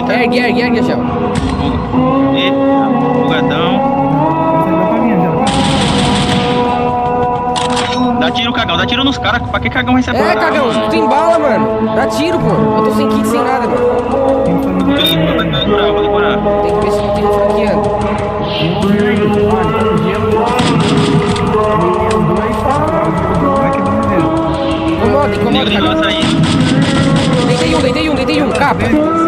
direita. Ergue, já. Bugadão. Dá tiro, cagão. Dá tiro nos caras. Pra que cagão recebe É, cagão, tu tem bala, mano. Dá tiro, pô. Eu tô sem kit, sem nada, mano. Vou decorar. Tem que ver se não tem franqueando. Incomoda, Nego cagão. sair. Deitei um, capa.